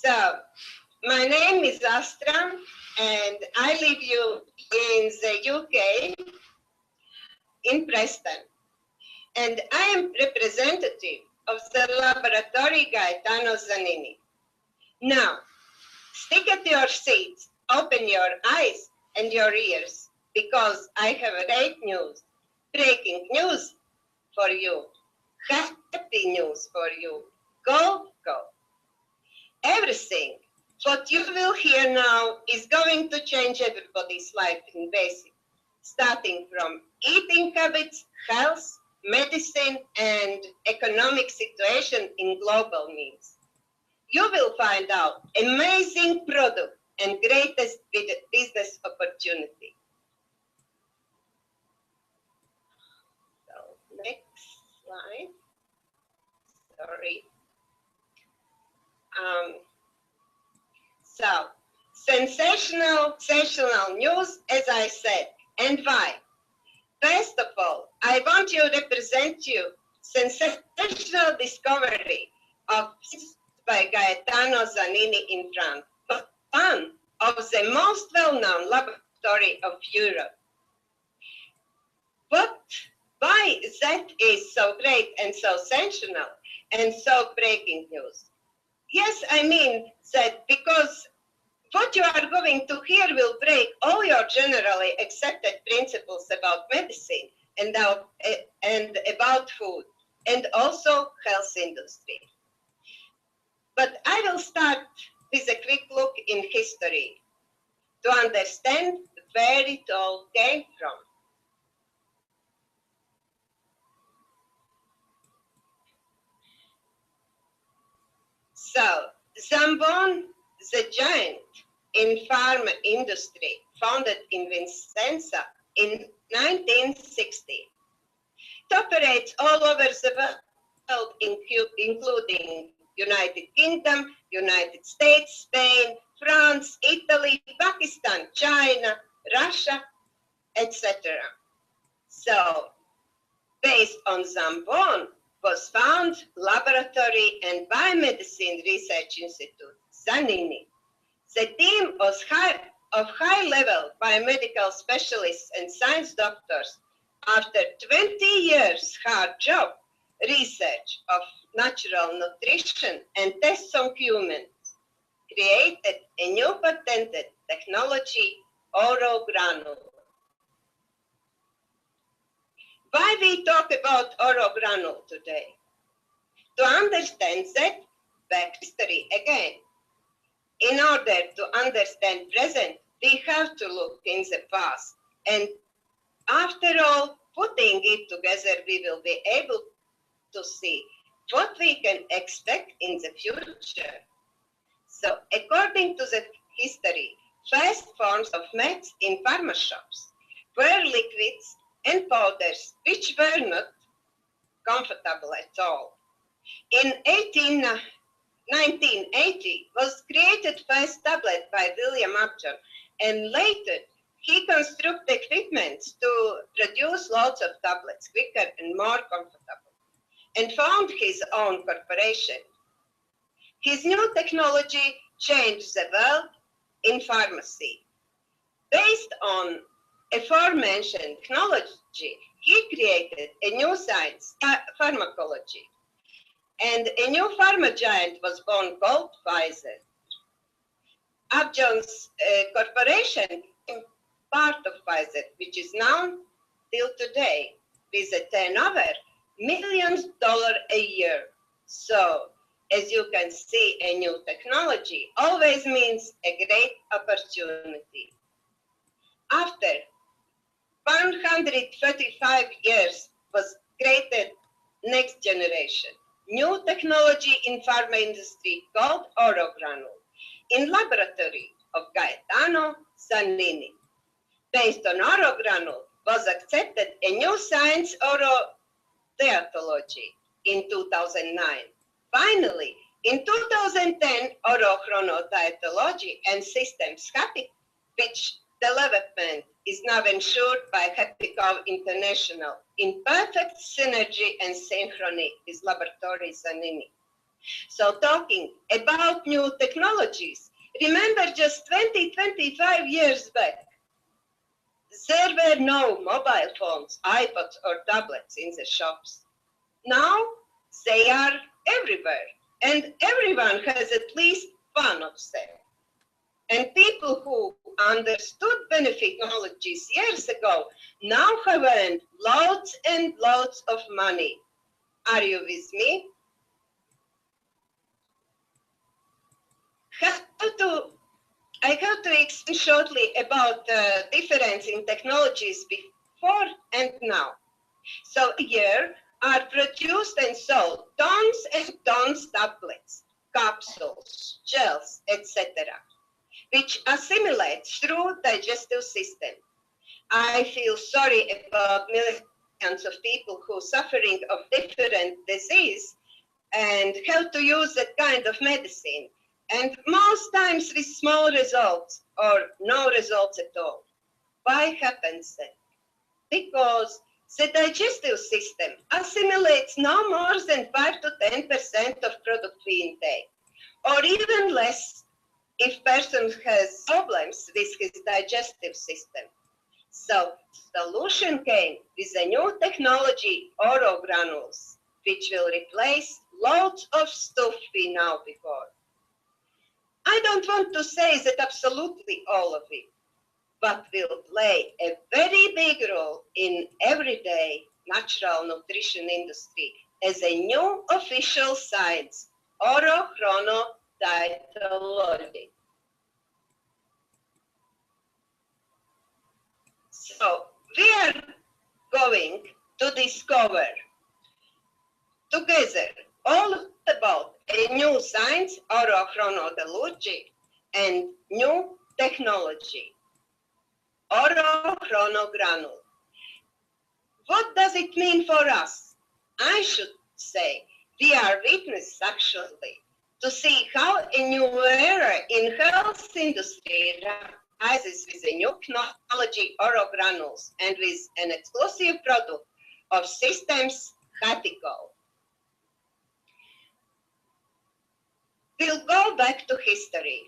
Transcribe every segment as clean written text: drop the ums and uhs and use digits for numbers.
So, my name is Astra, and I live in the UK, in Preston. And I am representative of the laboratory Gaetano Zanini. Now, stick at your seats, open your eyes and your ears, because I have great news, breaking news for you, happy news for you. Go, go. Everything what you will hear now is going to change everybody's life in basic, starting from eating habits, health, medicine, and economic situation in global needs. You will find out amazing product and greatest business opportunity. So, next slide. Sorry. So, sensational news, as I said, and why? First of all, I want to represent you sensational discovery of by Gaetano Zanini in France, one of the most well-known laboratory of Europe. Why that is so great and so sensational and so breaking news? Yes, I mean that because what you are going to hear will break all your generally accepted principles about medicine and about food and also health industry. But I will start with a quick look in history to understand where it all came from. So, Zambon, the giant in pharma industry, founded in Vicenza in 1960. It operates all over the world, including United Kingdom, United States, Spain, France, Italy, Pakistan, China, Russia, etc. So, based on Zambon, was found Laboratory and Biomedicine Research Institute, Zanini. The team was of high-level biomedical specialists and science doctors, after 20 years hard job, research of natural nutrition and tests on humans, created a new patented technology, oro granule. Why we talk about oro granule today? To understand that backstory again. In order to understand present, we have to look in the past. And after all, putting it together, we will be able to see what we can expect in the future. So, according to the history, first forms of meds in pharma shops were liquids and powders, which were not comfortable at all. In 1980 was created first tablet by William Upjohn, and later he constructed equipment to produce lots of tablets quicker and more comfortable, and found his own corporation. His new technology changed the world in pharmacy. Based on aforementioned technology, he created a new science, pharmacology. And a new pharma giant was born called Pfizer. Upjohn's corporation became part of Pfizer, which is known till today, with a turnover millions of dollars a year. So, as you can see, a new technology always means a great opportunity. After 135 years was created next generation, new technology in pharma industry called oro granule in laboratory of Gaetano Zanini. Based on oro granule was accepted a new science, orotheatology, in 2009. Finally, in 2010, orochronotheatology and systems HappyCo, which development is now ensured by HappyCo International in perfect synergy and synchrony with Laboratory Zanini. So talking about new technologies, remember just 25 years back, there were no mobile phones, iPods or tablets in the shops. Now they are everywhere, and everyone has at least one of them. And people who understood benefit technologies years ago now have earned loads and loads of money. Are you with me? I have to explain shortly about the difference in technologies before and now. So here are produced and sold tons and tons of tablets, capsules, gels, etc., which assimilate through digestive system. I feel sorry about millions of people who are suffering of different disease and have to use that kind of medicine, and most times with small results or no results at all. Why happens that? Because the digestive system assimilates no more than 5 to 10% of product we intake, or even less if person has problems with his digestive system. So solution came with a new technology, oro granules, which will replace loads of stuff we know before. I don't want to say that absolutely all of it, but will play a very big role in everyday natural nutrition industry as a new official science, orochronodietology. So we are going to discover together all about a new science, orochronodietology, and new technology, orochronogranule. What does it mean for us? I should say we are witness actually to see how a new era in health industry rises with a new technology, oro granules, and with an exclusive product of systems, HappyCo. We'll go back to history.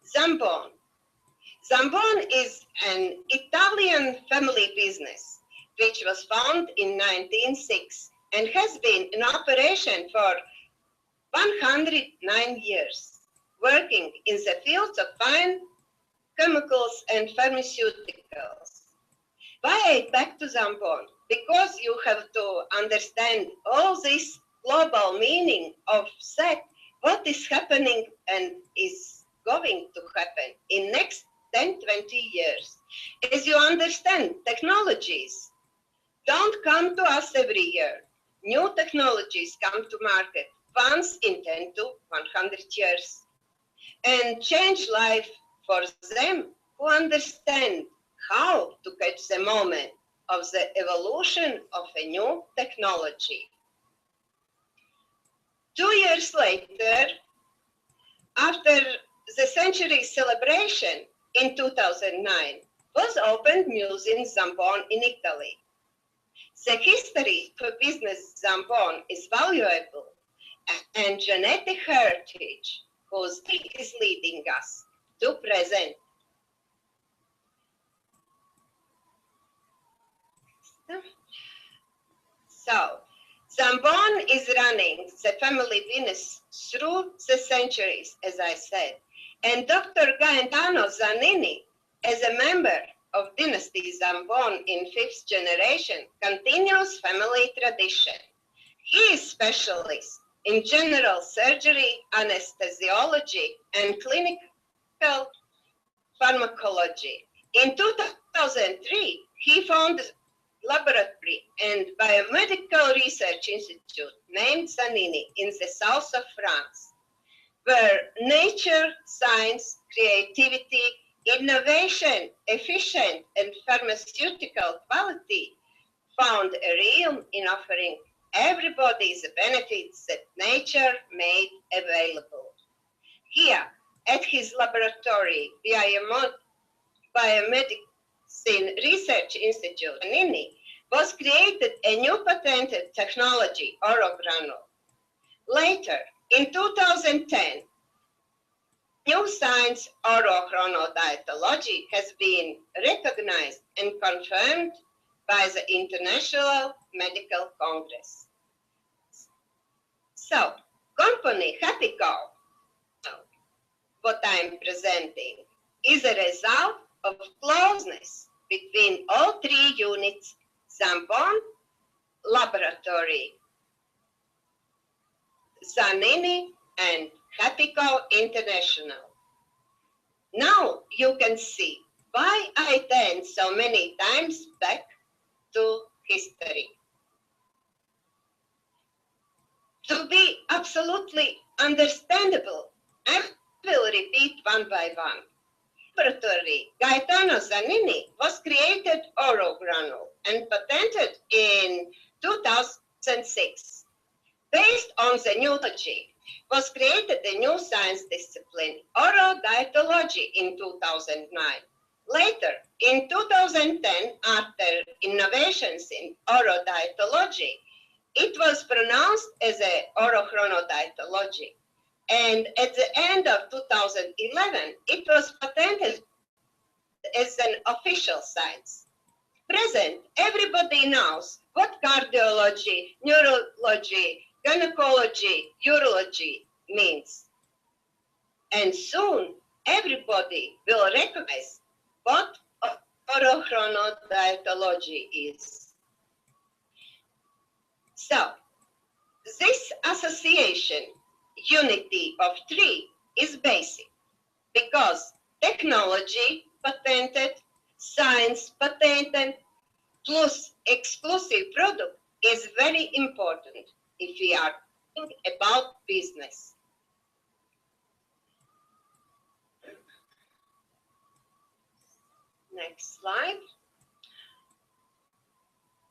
Zambon. Zambon is an Italian family business which was founded in 1906 and has been in operation for 109 years, working in the fields of fine chemicals and pharmaceuticals. Why back to Zambon? Because you have to understand all this global meaning of that, what is happening and is going to happen in next 10, 20 years. As you understand, technologies don't come to us every year. New technologies come to market once in 10 to 100 years and change life for them who understand how to catch the moment of the evolution of a new technology. 2 years later, after the century celebration in 2009, was opened Museum Zambon in Italy. The history for business Zambon is valuable and genetic heritage whose is leading us to present. So, Zambon is running the family business through the centuries, as I said, and Dr. Gaetano Zanini, as a member of Dynasty Zambon in 5th generation, continues family tradition. He is specialist in general surgery, anesthesiology, and clinical pharmacology. In 2003, he founded laboratory and biomedical research institute named Zanini in the south of France, where nature, science, creativity, innovation, efficient, and pharmaceutical quality found a realm in offering everybody the benefits that nature made available. Here, at his laboratory, Biomedicine Research Institute, Zanini, was created a new patented technology, oro granule, Later, in 2010, new science orochronodietology has been recognized and confirmed by the International Medical Congress. So, company HappyCo, what I'm presenting, is a result of closeness between all three units: Zambon, Laboratory, Zanini, and HappyCo International. Now you can see why I turn so many times back to history. To be absolutely understandable, I will repeat one by one. Laboratory Gaetano Zanini was created orogranule and patented in 2006. Based on the new technology, was created a new science discipline, orodietology, in 2009. Later, in 2010, after innovations in orodietology, it was pronounced as a orochronodietology. And at the end of 2011, it was patented as an official science. Present, everybody knows what cardiology, neurology, gynecology, urology means. And soon, everybody will recognize what orochronodietology is. So, this association, unity of three, is basic because technology patented, science patented, plus exclusive product is very important if we are thinking about business. Next slide.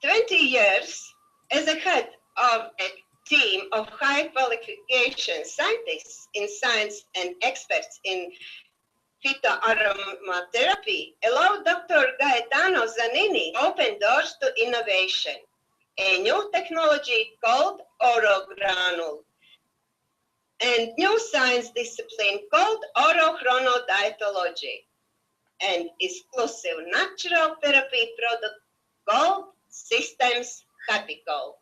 20 years as a head of a team of high qualification scientists in science and experts in phytoaromatherapy allowed Dr. Gaetano Zanini open doors to innovation, a new technology called orogranule, and new science discipline called orochronodietology, and exclusive natural therapy product called Systems HappyCo.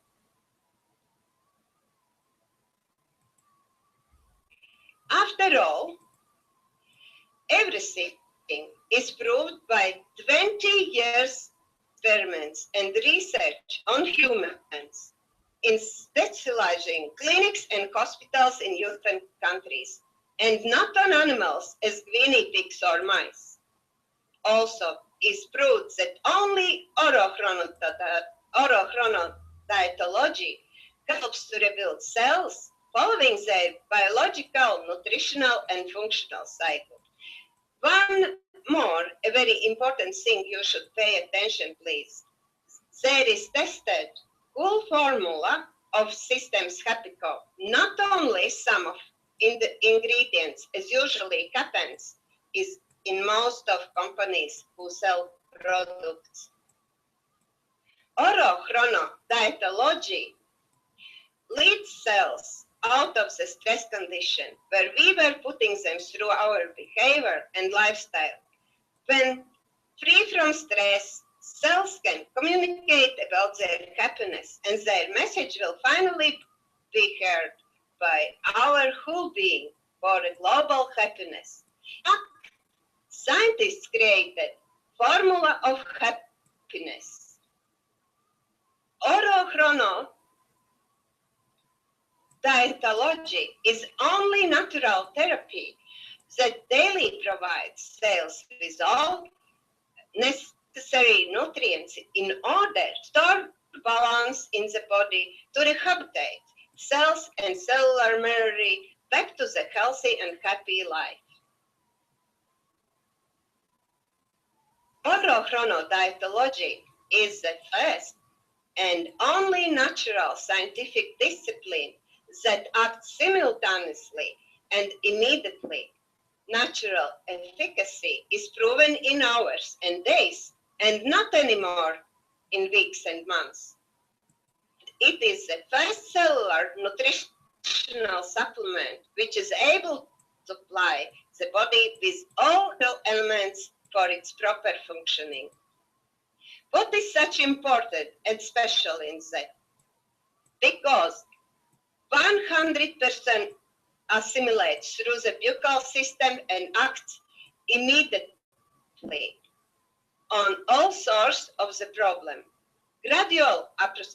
After all, everything is proved by 20 years experiments and research on humans in specializing clinics and hospitals in European countries, and not on animals as guinea pigs or mice. Also, is proved that only orochronodietology helps to rebuild cells following their biological, nutritional, and functional cycle. One more, a very important thing you should pay attention, please. There is tested full formula of Systems HappyCo, not only some of the ingredients, as usually happens, is in most of companies who sell products. Orochronodietology leads cells out of the stress condition where we were putting them through our behavior and lifestyle. When free from stress, cells can communicate about their happiness, and their message will finally be heard by our whole being for a global happiness. Scientists created formula of happiness. Orochronodietology is only natural therapy that daily provides cells with all necessary nutrients in order to restore balance in the body, to rehabilitate cells and cellular memory back to the healthy and happy life. Orochronodietology is the first and only natural scientific discipline that acts simultaneously and immediately. Natural efficacy is proven in hours and days, and not anymore in weeks and months. It is the first cellular nutritional supplement which is able to supply the body with all the elements for its proper functioning. What is such important and special in that? Because 100% assimilates through the buccal system and acts immediately on all source of the problem. Gradual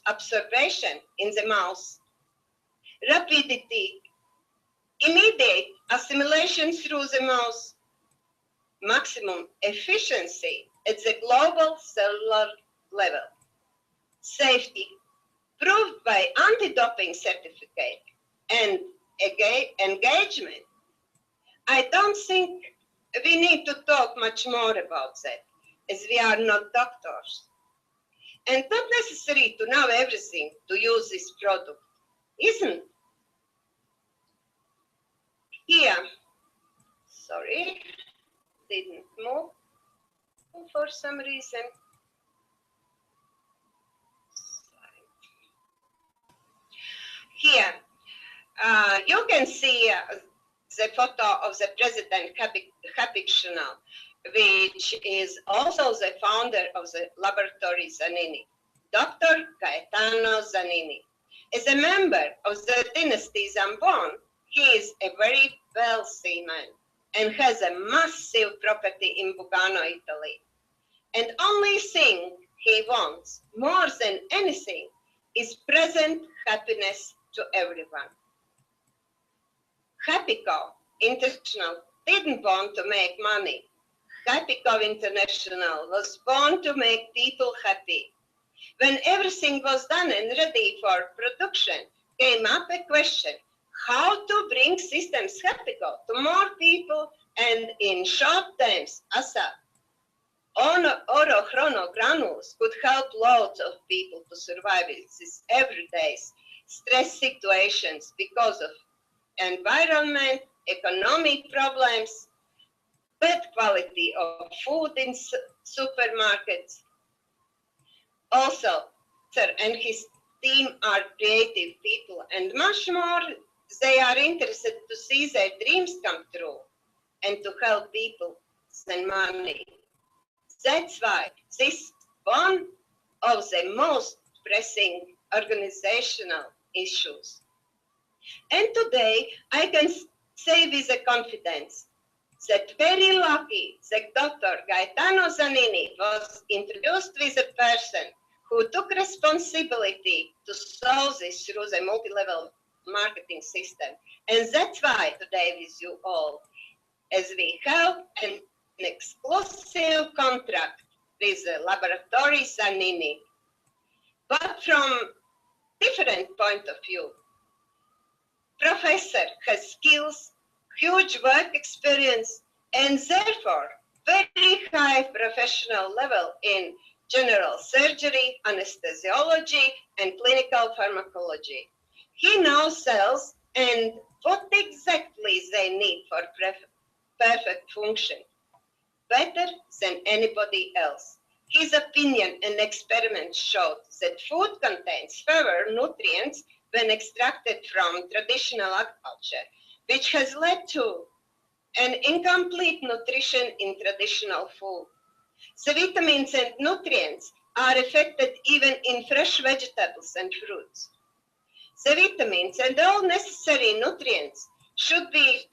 absorption in the mouth, rapidity, immediate assimilation through the mouth, maximum efficiency at the global cellular level, safety proved by anti-doping certificate, and engagement. I don't think we need to talk much more about that, as we are not doctors. And not necessary to know everything to use this product, isn't? Here, sorry, didn't move for some reason. Here, you can see the photo of the president, HappyCo, which is also the founder of the laboratory Zanini, Dr. Gaetano Zanini. As a member of the dynasty Zambon, he is a very wealthy man and has a massive property in Bugano, Italy. And only thing he wants more than anything is present happiness to everyone. HappyCo International didn't want to make money. HappyCo International was born to make people happy. When everything was done and ready for production, came up a question, how to bring systems HappyCo to more people and in short times, ASAP. Oro granules could help loads of people to survive these everyday stress situations because of environment, economic problems, bad quality of food in supermarkets. Also, Sir and his team are creative people, and much more they are interested to see their dreams come true and to help people than money. That's why this is one of the most pressing organizational issues. And today I can say with a confidence that very lucky that Dr. Gaetano Zanini was introduced with a person who took responsibility to solve this through the multi-level marketing system. And that's why today with you all, as we have an exclusive contract with the laboratory Zanini, but from different point of view. Professor has skills, huge work experience, and therefore very high professional level in general surgery, anesthesiology, and clinical pharmacology. He knows cells and what exactly they need for perfect function, better than anybody else. His opinion and experiments showed that food contains fewer nutrients when extracted from traditional agriculture, which has led to an incomplete nutrition in traditional food. The vitamins and nutrients are affected even in fresh vegetables and fruits. The vitamins and all necessary nutrients should be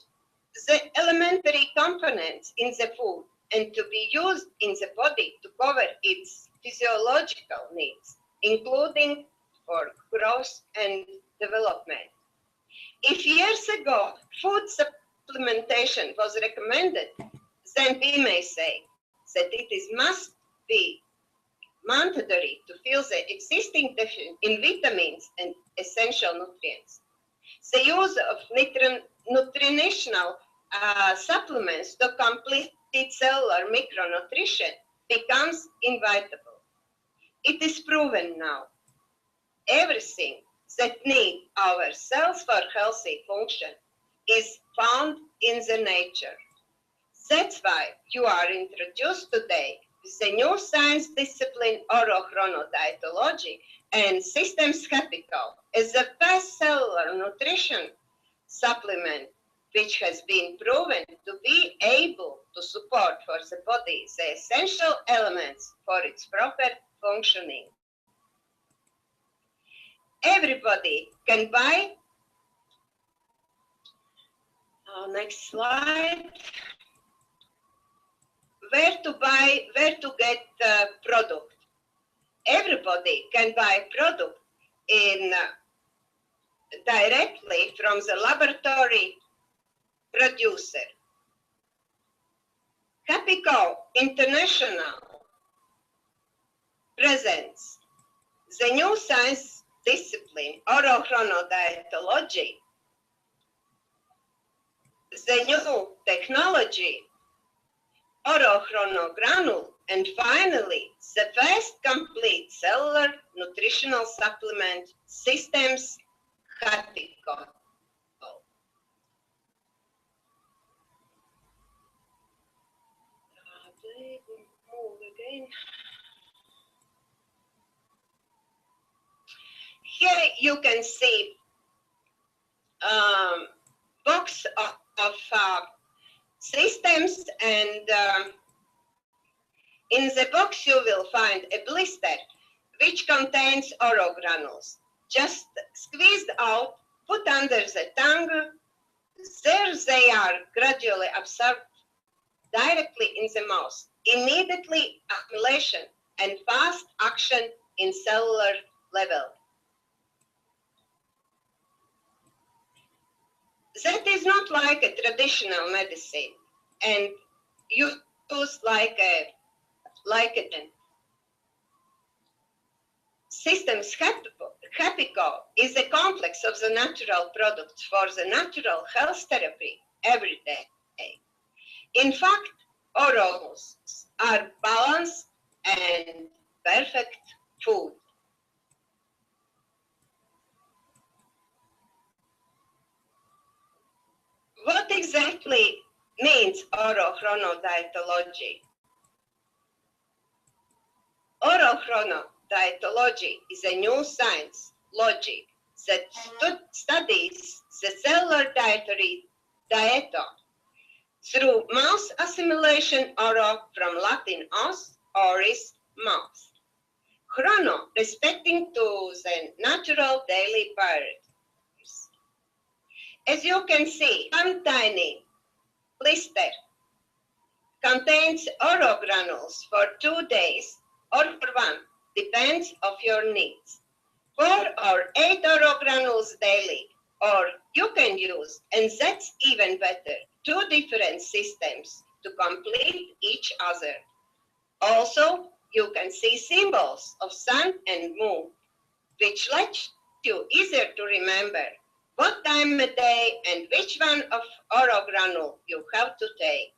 the elementary components in the food and to be used in the body to cover its physiological needs, including for growth and development. If years ago food supplementation was recommended, then we may say that must be mandatory to fill the existing deficit in vitamins and essential nutrients. The use of nutritional supplements to complete cellular micronutrition becomes inevitable. It is proven now. Everything that needs our cells for healthy function is found in the nature. That's why you are introduced today with the new science discipline orochronodietology, and Systems HappyCo is the best cellular nutrition supplement which has been proven to be able to support for the body the essential elements for its proper functioning. Everybody can buy. Next slide. Where to get the product. Everybody can buy product in directly from the laboratory producer. HappyCo International presents the new science discipline, orochronodietology, the new technology, orochronogranule, and finally, the first complete cellular nutritional supplement Systems HappyCo. Move again. Here you can see box of systems, and in the box you will find a blister which contains oro granules. Just squeezed out, put under the tongue. There they are gradually absorbed directly in the mouth. Immediately accumulation and fast action in cellular level. That is not like a traditional medicine, and used like a Systems HappyCo is a complex of the natural products for the natural health therapy every day. In fact, orals are balanced and perfect food. What exactly means orochronodietology? Orochronodietology is a new science, logic, that studies the cellular dietary dieto through mouth assimilation, oro from Latin os, oris, mouth. Chrono, respecting to the natural daily priorities. As you can see, one tiny blister contains oro granules for 2 days or for one, depends of your needs. 4 or 8 oro granules daily, or you can use, and that's even better, 2 different systems to complete each other. Also, you can see symbols of sun and moon, which lets you easier to remember what time of day and which one of oro granule you have to take.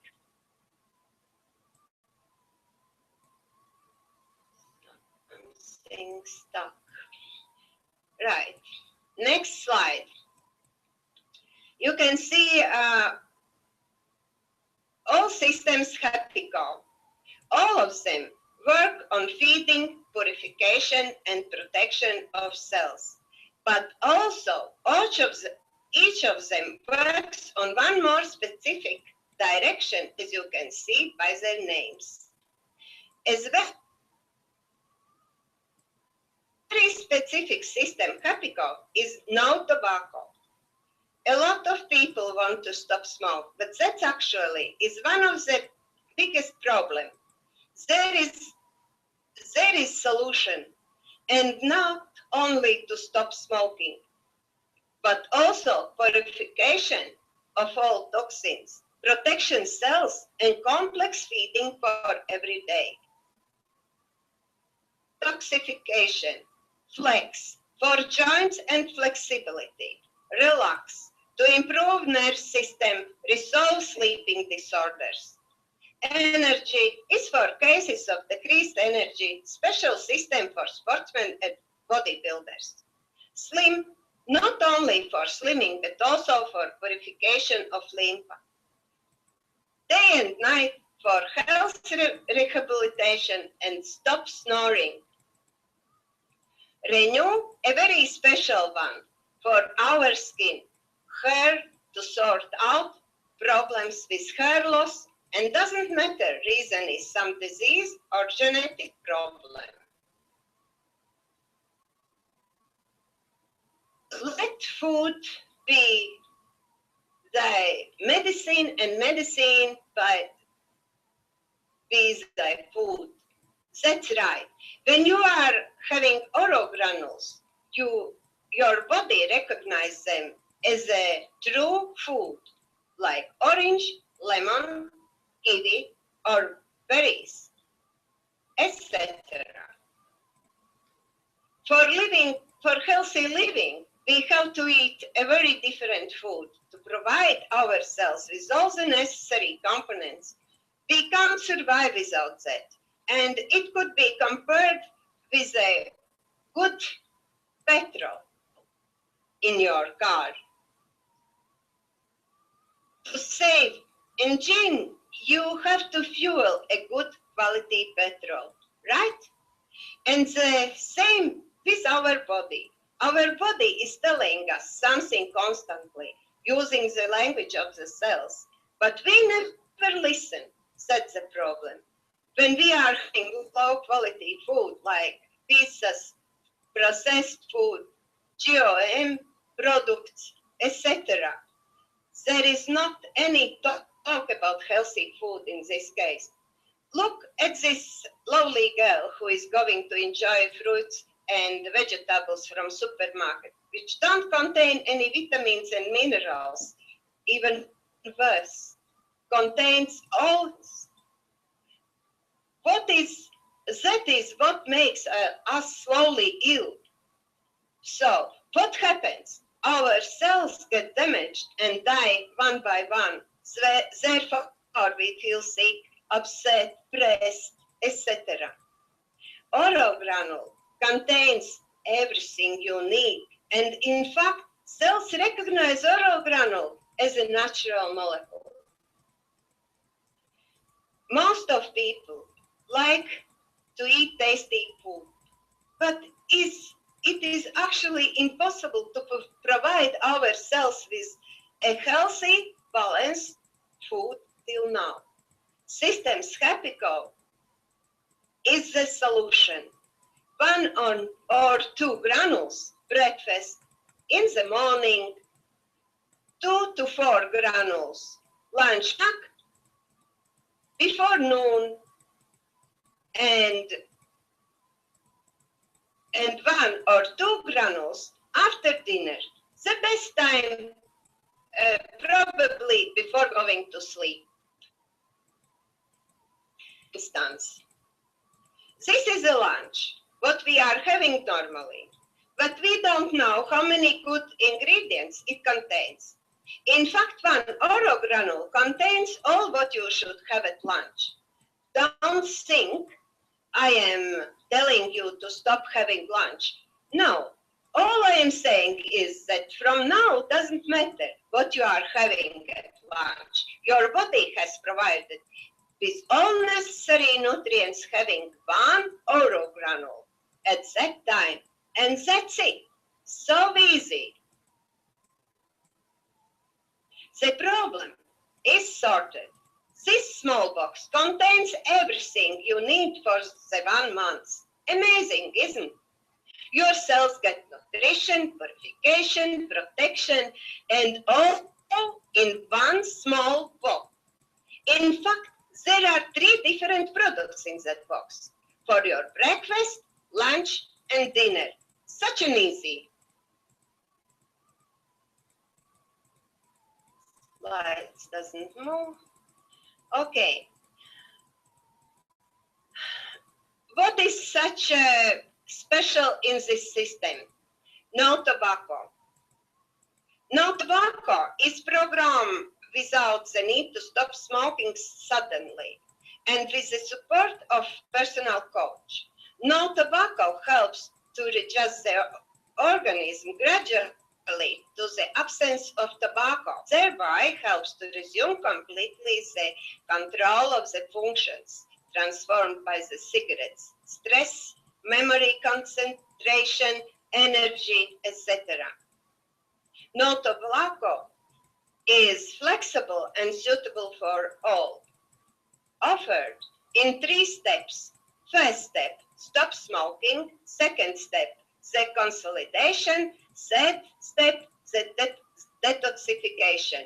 I'm staying stuck. Right. Next slide. You can see all Systems HappyCo. All of them work on feeding, purification, and protection of cells. But also, each of them works on one more specific direction, as you can see by their names. As well, very specific system, HappyCo, is no tobacco. A lot of people want to stop smoke, but that actually is one of the biggest problems. There is solution, and not only to stop smoking, but also purification of all toxins, protection cells, and complex feeding for every day. Detoxification, flex, for joints and flexibility, relax, to improve nerve system, resolve sleeping disorders. Energy is for cases of decreased energy, special system for sportsmen and bodybuilders. Slim, not only for slimming, but also for purification of lymph. Day and night for health rehabilitation and stop snoring. Renew, a very special one for our skin. Hair to sort out problems with hair loss, and doesn't matter, reason is some disease or genetic problem. Let food be the medicine and medicine be the food. That's right. When you are having oro granules, your body recognizes them as a true food, like orange, lemon, kiwi, or berries, etc. For healthy living, we have to eat a very different food to provide ourselves with all the necessary components. We can't survive without that. And it could be compared with a good petrol in your car. To save engine, you have to fuel a good quality petrol, right? And the same with our body. Our body is telling us something constantly, using the language of the cells, but we never listen. That's the problem. When we are having low quality food like pizzas, processed food, GOM products, etc., there is not any talk about healthy food in this case. Look at this lovely girl who is going to enjoy fruits and vegetables from supermarket, which don't contain any vitamins and minerals. Even worse, contains all. That is what makes us slowly ill. So what happens? Our cells get damaged and die one by one. Therefore, we feel sick, upset, pressed, etc. Oro granule contains everything you need. And in fact, cells recognize oro granule as a natural molecule. Most of people like to eat tasty food, but it is actually impossible to provide ourselves with a healthy, balanced food till now. Systems HappyCo is the solution. 1 or 2 granules breakfast in the morning, 2 to 4 granules lunch snack before noon, and 1 or 2 granules after dinner. The best time, probably before going to sleep. Instance. This is a lunch, what we are having normally, but we don't know how many good ingredients it contains. In fact, 1 oro granule contains all what you should have at lunch. Don't think I am telling you to stop having lunch. No, all I am saying is that from now doesn't matter what you are having at lunch. Your body has provided with all necessary nutrients having 1 oro granule at that time. And that's it. So easy. The problem is sorted. This small box contains everything you need for the 1 month. Amazing, isn't it? Your cells get nutrition, purification, protection, and all in 1 small box. In fact, there are 3 different products in that box for your breakfast, lunch, and dinner. Such an easy. Slides doesn't move. Okay. What is such special in this system? No tobacco. No tobacco is programmed without the need to stop smoking suddenly and with the support of personal coach. No tobacco helps to readjust the organism gradually to the absence of tobacco, thereby helps to resume completely the control of the functions transformed by the cigarettes, stress, memory, concentration, energy, etc. Tobacco is flexible and suitable for all. Offered in 3 steps. First step, stop smoking. Second step, the consolidation. Third step, the detoxification.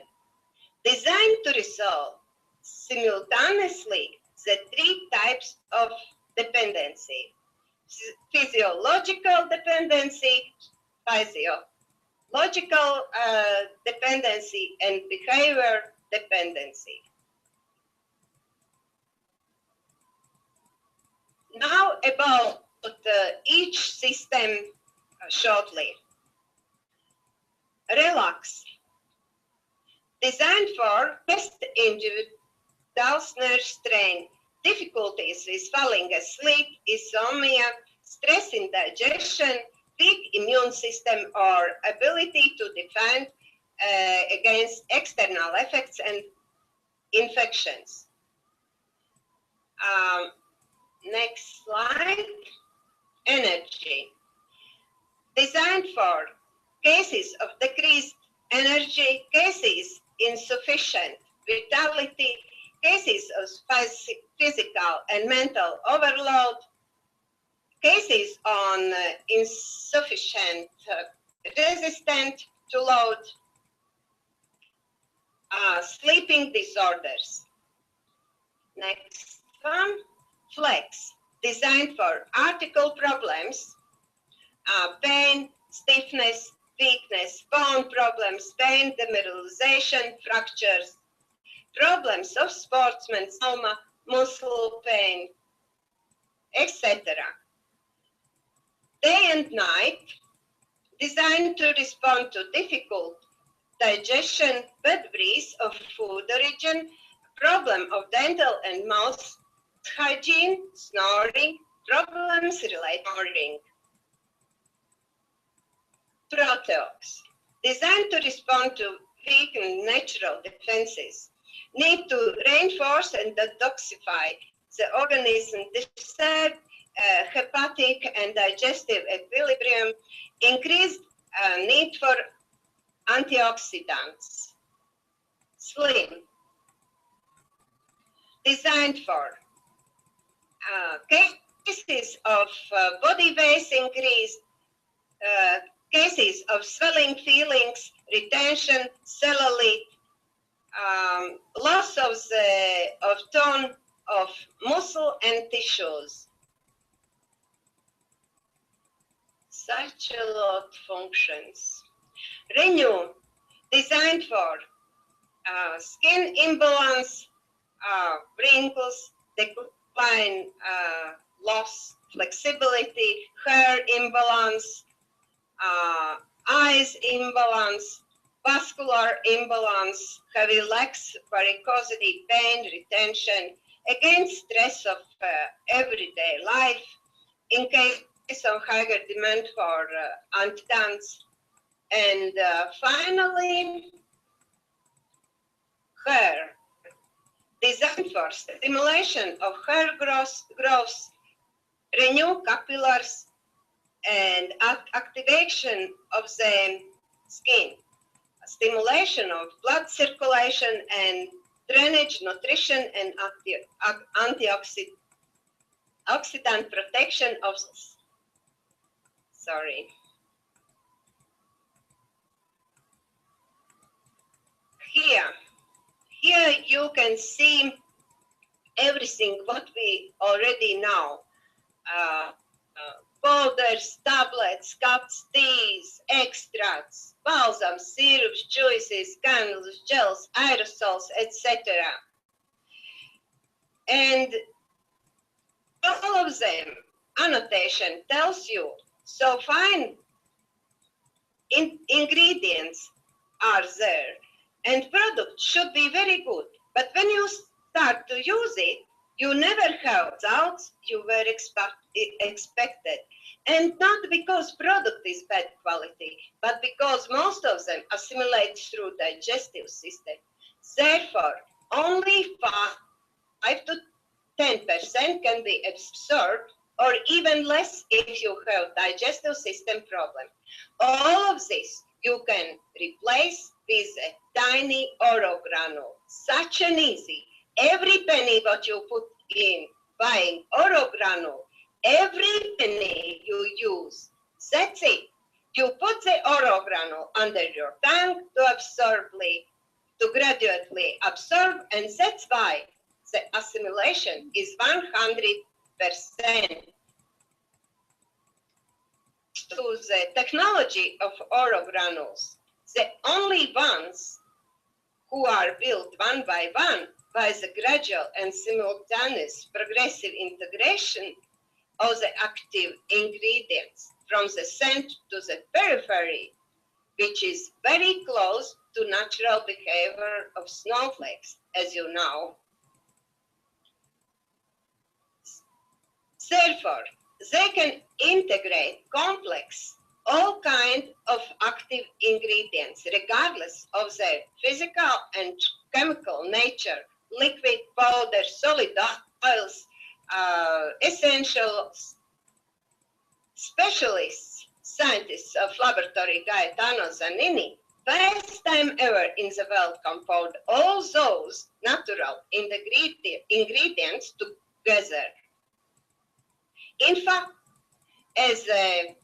Designed to resolve simultaneously the 3 types of dependency. Physiological dependency, logical dependency, and behavior dependency. Now about each system shortly. Relax. Designed for best individuals nerve strain, difficulties with falling asleep, insomnia, stress in digestion, weak immune system, or ability to defend against external effects and infections. Next slide. Energy. Designed for cases of decreased energy, cases insufficient vitality, cases of physical and mental overload, cases on insufficient resistant to load, sleeping disorders. Next one, Flex, designed for article problems, pain, stiffness, weakness, bone problems, pain, demoralization, fractures, problems of sportsmen, trauma, muscle pain, etc. Day and night, designed to respond to difficult digestion, bad breath of food origin, problem of dental and mouth hygiene, snoring, problems related to snoring. Proteox, designed to respond to weakened natural defenses, need to reinforce and detoxify the organism, disturb hepatic and digestive equilibrium, increased need for antioxidants. Slim, designed for cases of body weight increase, cases of swelling feelings, retention, cellulite, loss of tone of muscle and tissues. Such a lot functions. Renew, designed for skin imbalance, wrinkles, decline, loss, flexibility, hair imbalance, eyes imbalance, vascular imbalance, heavy legs, varicosity, pain, retention, against stress of everyday life, in case of higher demand for antioxidants, and finally, hair, designed for stimulation of hair growth, renew capillaries, and activation of the skin, stimulation of blood circulation and drainage, nutrition, and antioxidant protection of cells. Sorry. Here you can see everything what we already know. Powders, tablets, cups, teas, extracts, balsams, syrups, juices, candles, gels, aerosols, etc. And all of them, annotation tells you, so fine ingredients are there, and product should be very good. But when you start to use it, you never have doubts you were expected. And not because product is bad quality, but because most of them assimilate through digestive system. Therefore, only 5 to 10% can be absorbed or even less if you have digestive system problem. All of this you can replace with a tiny oro granule. Such an easy. Every penny what you put in buying oro granule, every penny you use, that's it. You put the oro granule under your tongue to gradually absorb, and that's why the assimilation is 100%. To the technology of oro granules, the only ones who are built one by one by the gradual and simultaneous progressive integration of the active ingredients from the center to the periphery, which is very close to natural behavior of snowflakes, as you know. Therefore, they can integrate complex, all kinds of active ingredients, regardless of their physical and chemical nature, liquid, powder, solid oils, essentials. Specialists, scientists of laboratory Gaetano Zanini, first time ever in the world compound all those natural ingredients together. In fact, as a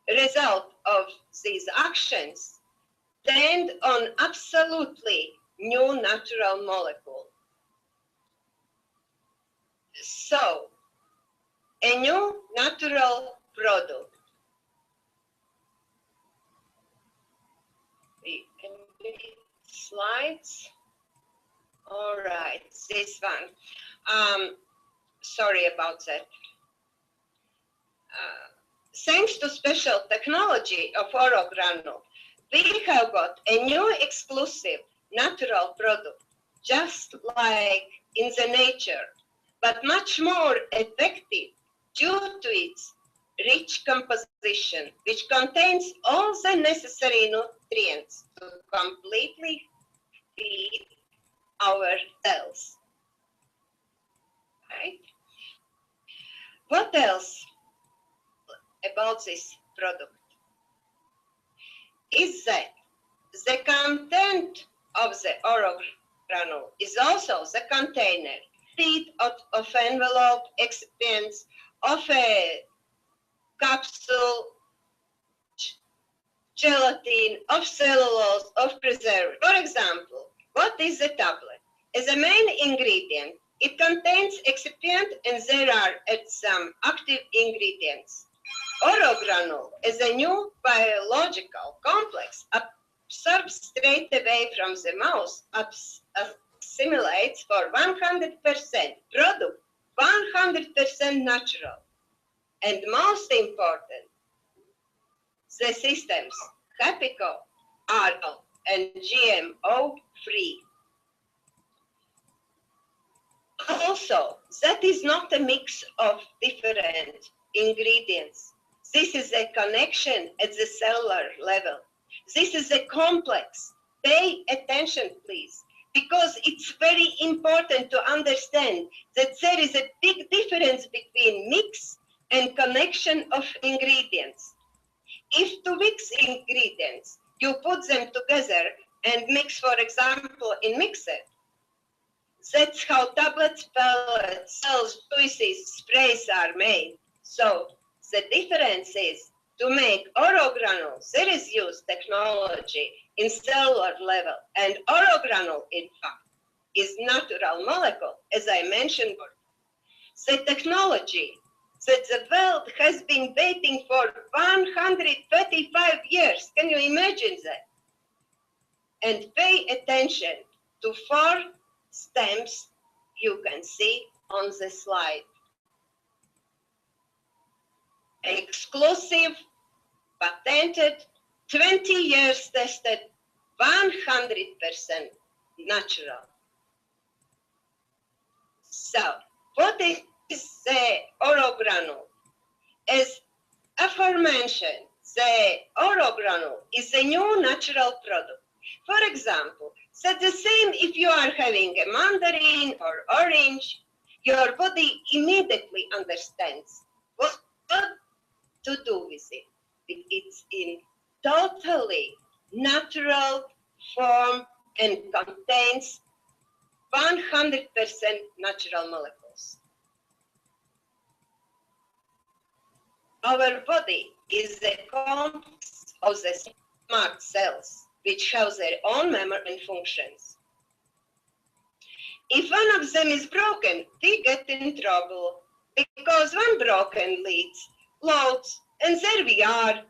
result of these actions, tend on absolutely new natural molecule. So, a new natural product. Slides. All right, this one. Sorry about that. Thanks to special technology of oro granule, we have got a new exclusive natural product, just like in the nature, but much more effective due to its rich composition, which contains all the necessary nutrients to completely feed our cells. Right? What else about this product is that the content of the oro granule is also the container of envelope, excipients, of a capsule, gelatin, of cellulose, of preservative. For example, what is the tablet? As a main ingredient, it contains excipient and there are some active ingredients. Oro granule is a new biological complex, absorbs straight away from the mouth, assimilates for 100% product, 100% natural. And most important, the systems, HappyCo, are and GMO free. Also, that is not a mix of different ingredients. This is a connection at the cellular level. This is a complex. Pay attention, please, because it's very important to understand that there is a big difference between mix and connection of ingredients. If to mix ingredients, you put them together and mix, for example, in mixer, that's how tablets, pellets, cells, juices, sprays are made. So the difference is to make oro granules, there is used technology in cellular level, and oro granule, in fact, is natural molecule, as I mentioned before. The technology that the world has been waiting for 135 years. Can you imagine that? And pay attention to 4 stems you can see on the slide. Exclusive, patented, 20 years tested, 100% natural. So, what is the oro granule? As aforementioned, the oro granule is a new natural product. For example, so the same if you are having a mandarin or orange, your body immediately understands what to do with it. It's in totally natural form and contains 100% natural molecules. Our body is a complex of the smart cells, which have their own memory and functions. If one of them is broken, we get in trouble, because one broken leads loads, and there we are.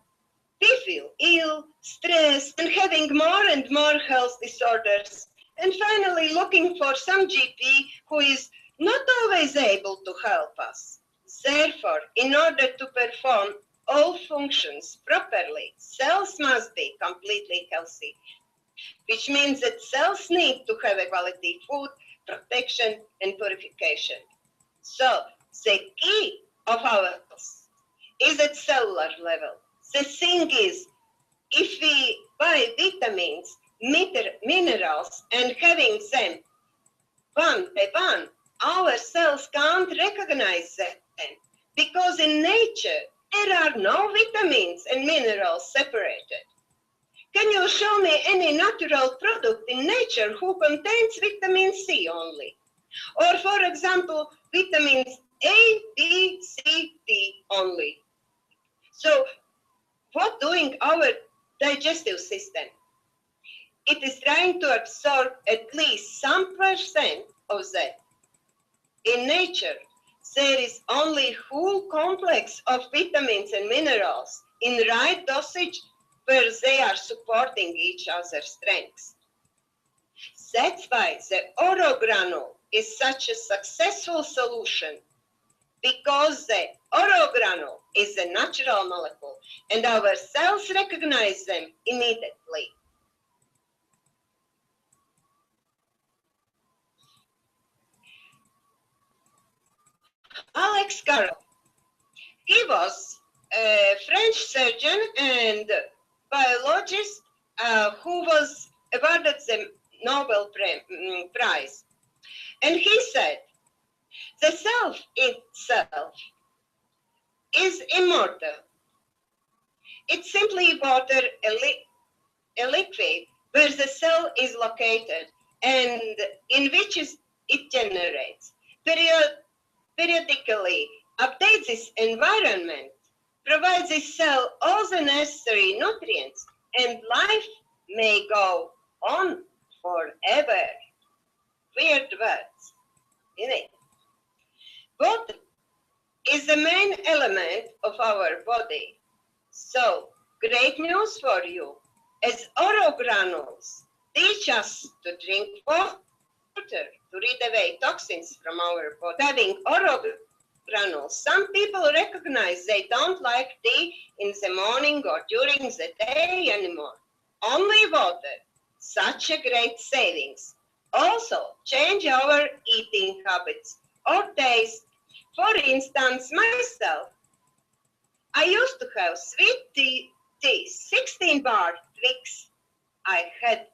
We feel ill, stressed, and having more and more health disorders, and finally looking for some GP who is not always able to help us. Therefore, in order to perform all functions properly, cells must be completely healthy, which means that cells need to have a quality food, protection, and purification. So, the key of our health is at cellular level. The thing is, if we buy vitamins, minerals, and having them one by one, our cells can't recognize them, because in nature there are no vitamins and minerals separated. Can you show me any natural product in nature who contains vitamin C only? Or for example, vitamins A, B, C, D only. So what doing our digestive system? It is trying to absorb at least some percent of that. In nature, there is only whole complex of vitamins and minerals in right dosage where they are supporting each other's strengths. That's why the orogranule is such a successful solution, because the orogranule is a natural molecule and our cells recognize them immediately. Alex Carrel, he was a French surgeon and biologist who was awarded the Nobel Prize. And he said, the cell itself is immortal. It's simply water, a liquid where the cell is located and in which it generates. Periodically updates its environment, provides its cell all the necessary nutrients, and life may go on forever. Weird words, isn't it? Water is the main element of our body. So, great news for you, as orogranules teach us to drink water, to rid away toxins from our body. Having orogranules, some people recognize they don't like tea in the morning or during the day anymore. Only water, such a great savings. Also, change our eating habits or taste. For instance, myself, I used to have sweet tea 16-bar Twix. I had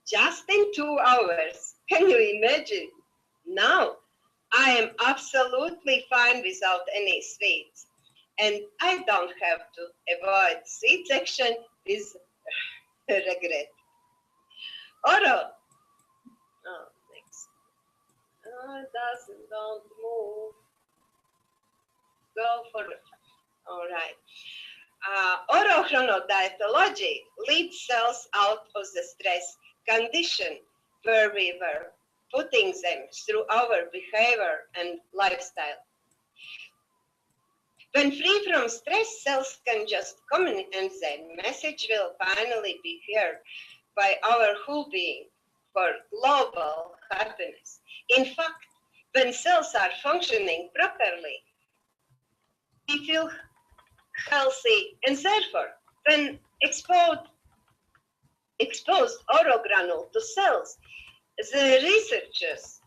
just in 2 hours. Can you imagine? Now, I am absolutely fine without any sweets. And I don't have to avoid sweet section with regret. Oro. Oh, next. Oh, it don't move. Go for it. All right. Orochronodietology leads cells out of the stress condition where we were putting them through our behavior and lifestyle. When free from stress, cells can just communicate and the message will finally be heard by our whole being for global happiness. In fact, when cells are functioning properly, we feel healthy, and therefore, when exposed orogranule to cells, the researchers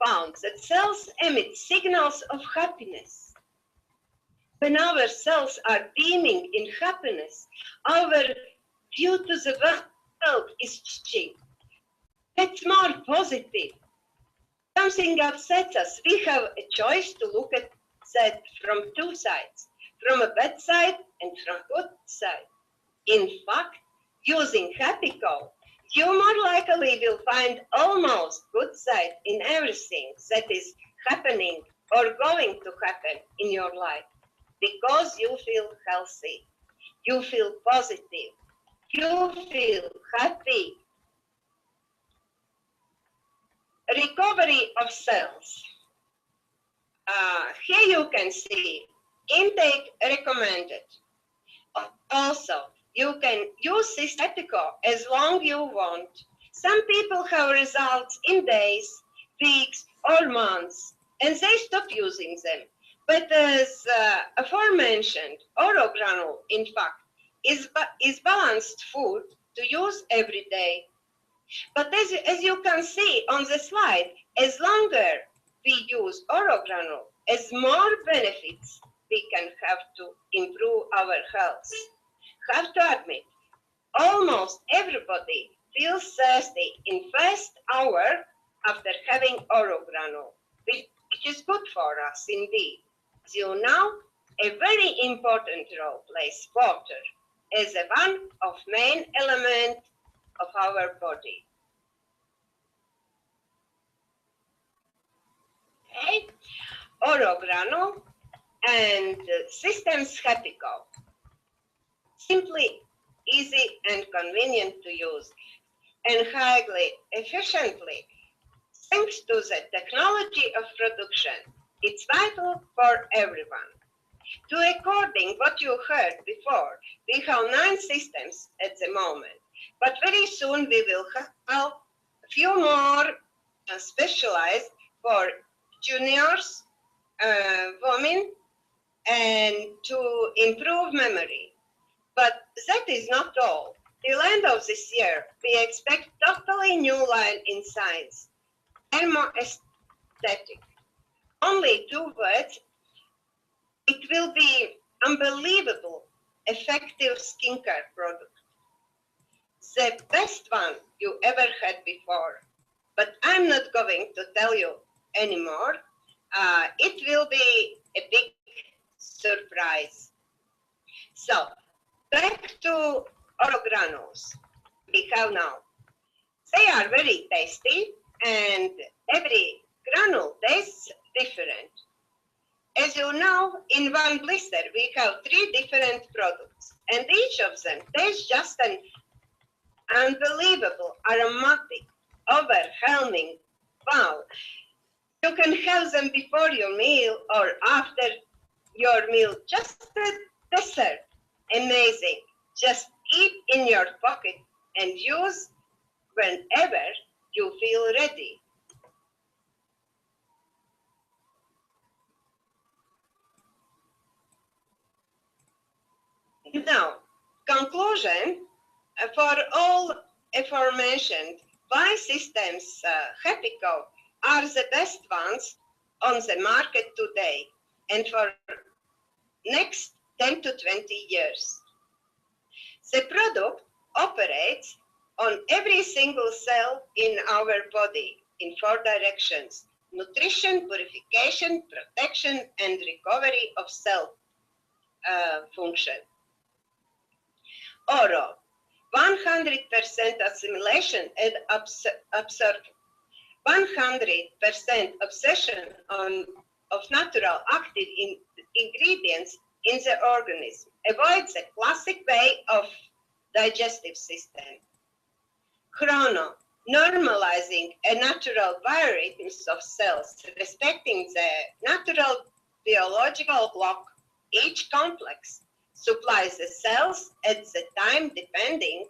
found that cells emit signals of happiness. When our cells are beaming in happiness, our view to the world is changing. It's more positive. Something upsets us. We have a choice to look at that from 2 sides. from a bad side and from good side. In fact, using HappyCo, you more likely will find almost good side in everything that is happening or going to happen in your life, because you feel healthy, you feel positive, you feel happy. Recovery of cells. Here you can see intake recommended. Also, you can use this HappyCo as long you want. Some people have results in days, weeks, or months, and they stop using them. But as aforementioned, orogranule, in fact, is balanced food to use every day. But as you can see on the slide, as longer we use orogranule, as more benefits we can have to improve our health. Have to admit, almost everybody feels thirsty in first hour after having orogranule, which is good for us indeed. As you know, a very important role plays water as one of main elements of our body. Okay, orogranule and systems HappyCo. Simply easy and convenient to use, and highly efficiently. Thanks to the technology of production, it's vital for everyone. To according what you heard before, we have 9 systems at the moment, but very soon we will have a few more specialized for juniors, women, and to improve memory. But that is not all. Till end of this year, we expect totally new line in science, thermoaesthetic. Only 2 words. It will be unbelievable, effective skincare product. The best one you ever had before. But I'm not going to tell you anymore. It will be a big surprise. So, back to orogranules we have now. They are very tasty, and every granule tastes different. As you know, in one blister we have 3 different products, and each of them tastes just an unbelievable, aromatic, overwhelming wow. You can have them before your meal or after your meal, just a dessert. Amazing. Just keep in your pocket and use whenever you feel ready. Now, conclusion for all aforementioned, why systems HappyCo are the best ones on the market today and for next 10 to 20 years. The product operates on every single cell in our body in 4 directions: nutrition, purification, protection, and recovery of cell function. Oro, 100% assimilation and absorption, 100% obsession of natural active ingredients in the organism, avoids the classic way of digestive system. Chrono, normalizing a natural biorhythms of cells, respecting the natural biological clock. Each complex supplies the cells at the time depending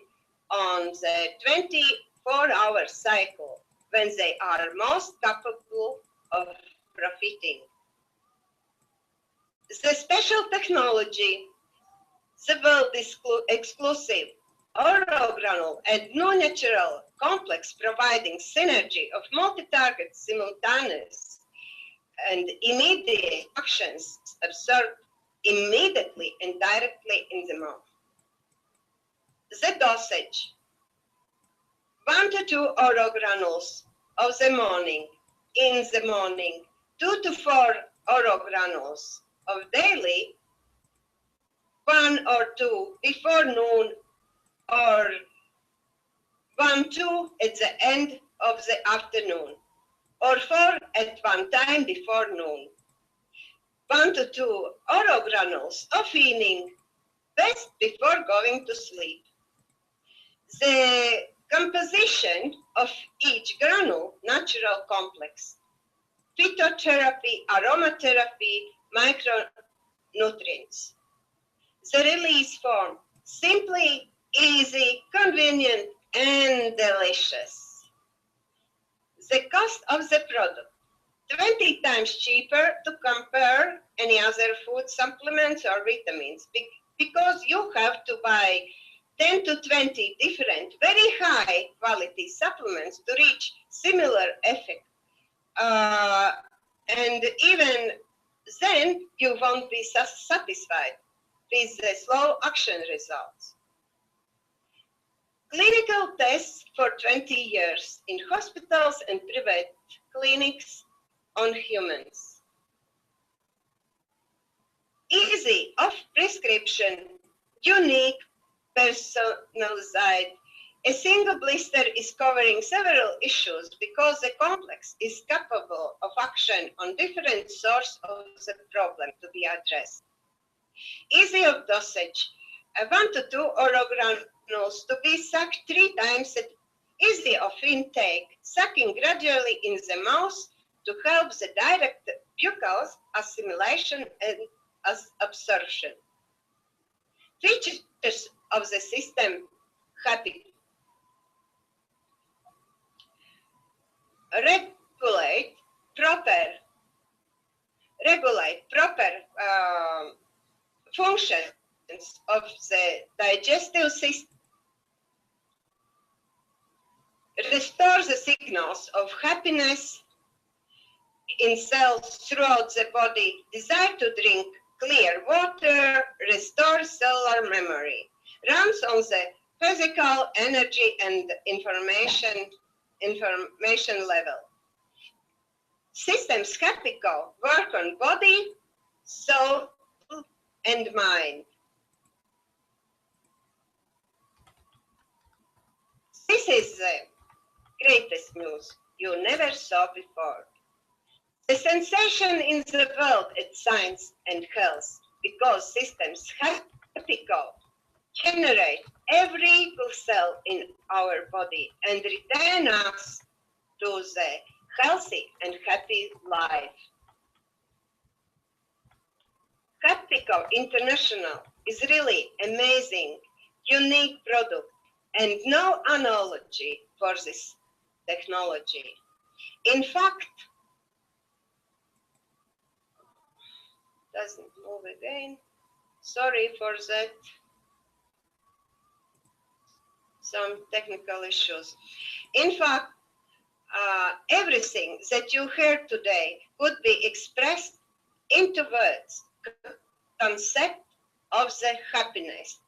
on the 24-hour cycle when they are most capable of profiting. The special technology, the world exclusive orogranule and no natural complex providing synergy of multi-target simultaneous and immediate actions absorbed immediately and directly in the mouth. The dosage, 1 to 2 orogranules of the morning, in the morning, 2 to 4 orogranules of daily 1 or 2 before noon, or 1, 2 at the end of the afternoon, or 4 at one time before noon. 1 to 2 oro granules of evening, best before going to sleep. The composition of each granule, natural complex, phytotherapy, aromatherapy, micronutrients. The release form, simply, easy, convenient, and delicious. The cost of the product, 20 times cheaper to compare any other food supplements or vitamins, because you have to buy 10 to 20 different, very high quality supplements to reach similar effect. And even then, you won't be satisfied with the slow action results. Clinical tests for 20 years in hospitals and private clinics on humans. Easy of prescription, unique, personalized. A single blister is covering several issues because the complex is capable of action on different sources of the problem to be addressed. Easy of dosage, 1 to 2 oral granules to be sucked 3 times, easy of intake, sucking gradually in the mouth to help the direct buccal assimilation and absorption. Features of the system, HappyCo. Regulate proper functions of the digestive system, restore the signals of happiness in cells throughout the body, desire to drink clear water, restore cellular memory, runs on the physical energy and information level. Systems HappyCo work on body, soul, and mind. This is the greatest news you never saw before. The sensation in the world at science and health, because systems HappyCo generate every cell in our body and return us to the healthy and happy life. HappyCo International is really amazing, unique product, and no analogy for this technology. In fact, doesn't move again. Sorry for that. Some technical issues. In fact, everything that you heard today could be expressed into words, concept of the happiness.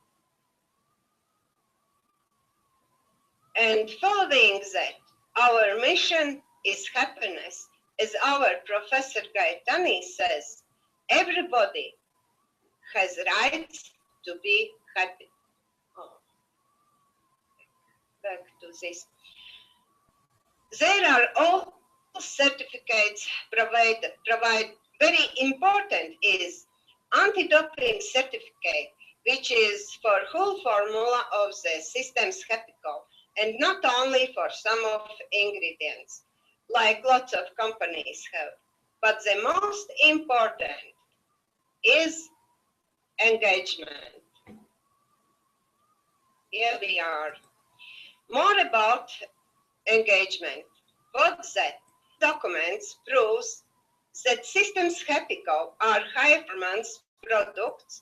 And following that, our mission is happiness. As our Professor Gaetani says, everybody has rights to be happy. Oh. Back to this. There are all certificates provide very important is anti-doping certificate, which is for whole formula of the systems HappyCo, and not only for some of ingredients, like lots of companies have. But the most important is engagement. Here we are. More about engagement. What that documents proves that systems HappyCo are high performance products,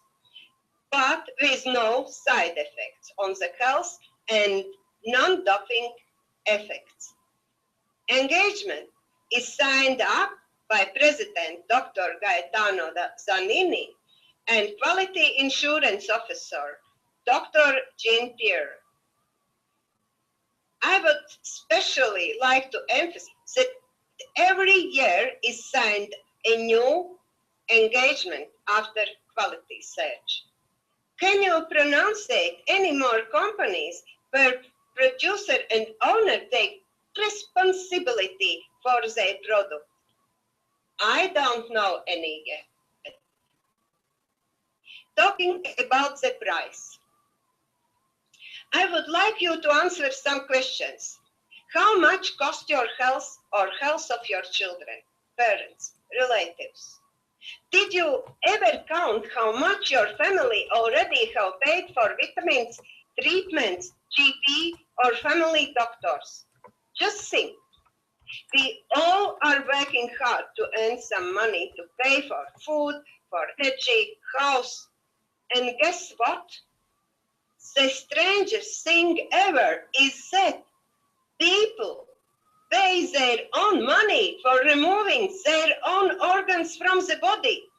but with no side effects on the health and non-doping effects. Engagement is signed up by President Dr. Gaetano Zanini and Quality Insurance Officer Dr. Jean Pierre. I would especially like to emphasize that every year is signed a new engagement after quality search. Can you pronounce it? Any more companies where producer and owner take responsibility for their product? I don't know any yet. Talking about the price, I would like you to answer some questions. How much cost your health or health of your children, parents, relatives? Did you ever count how much your family already have paid for vitamins, treatments, GP, or family doctors? Just think. We all are working hard to earn some money to pay for food, for energy, house. And guess what? The strangest thing ever is that people pay their own money for removing their own organs from the body,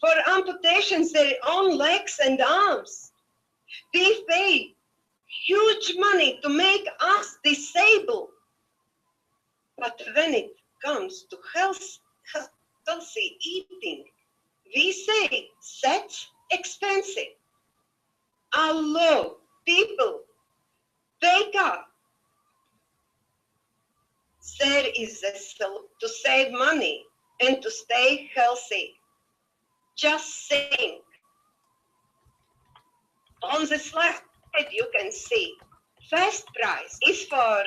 for amputations their own legs and arms. We pay huge money to make us disabled. But when it comes to healthy eating, we say that's expensive. Hello, people, wake up. There is a solution to save money and to stay healthy. Just think. On the slide you can see first price is for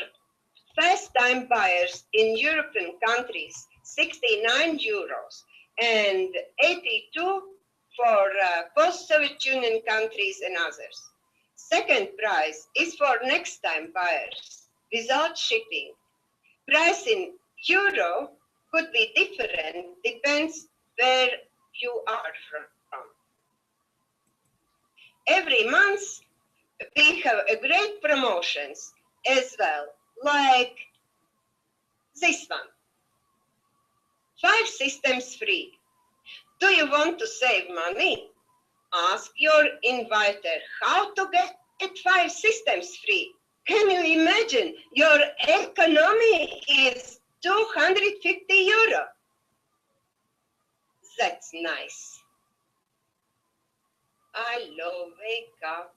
first-time buyers in European countries, 69 euros, and 82 for post-Soviet Union countries and others. Second price is for next-time buyers without shipping. Price in euro could be different, depends where you are from. Every month we have a great promotions as well, like this one. 5 systems free. Do you want to save money? Ask your inviter how to get 5 systems free. Can you imagine? Your economy is 250 euro. That's nice. Hello, wake up.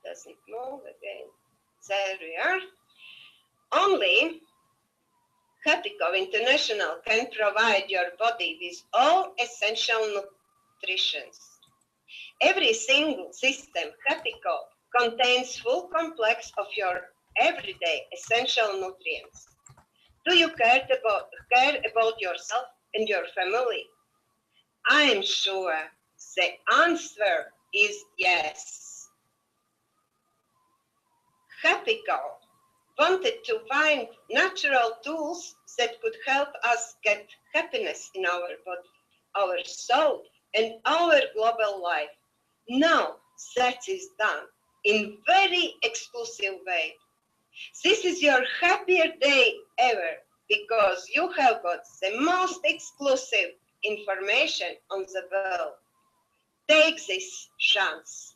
Doesn't move again. There we are. Only HappyCo International can provide your body with all essential nutrition. Every single system HappyCo contains full complex of your everyday essential nutrients. Do you care about yourself and your family? I am sure the answer is yes. HappyCo wanted to find natural tools that could help us get happiness in our body, our soul, and our global life. Now that is done in very exclusive way. This is your happiest day ever because you have got the most exclusive information on the world. Take this chance.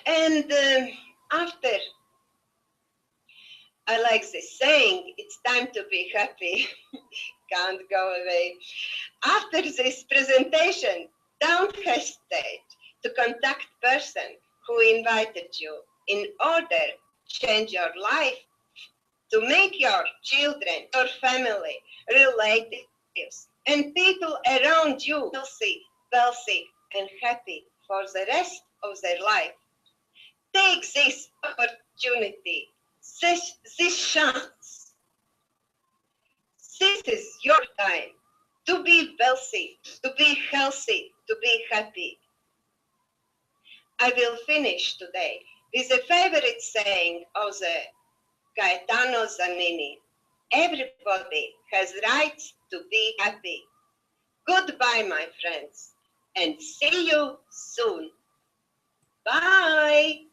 And after, I like this saying, it's time to be happy. Can't go away. After this presentation, don't hesitate to contact person who invited you in order to change your life, to make your children, your family, relatives, and people around you healthy, wealthy, and happy for the rest of their life. Take this opportunity, this chance. This is your time to be wealthy, to be healthy, to be happy. I will finish today with a favorite saying of the Gaetano Zanini. Everybody has rights to be happy. Goodbye, my friends, and see you soon. Bye.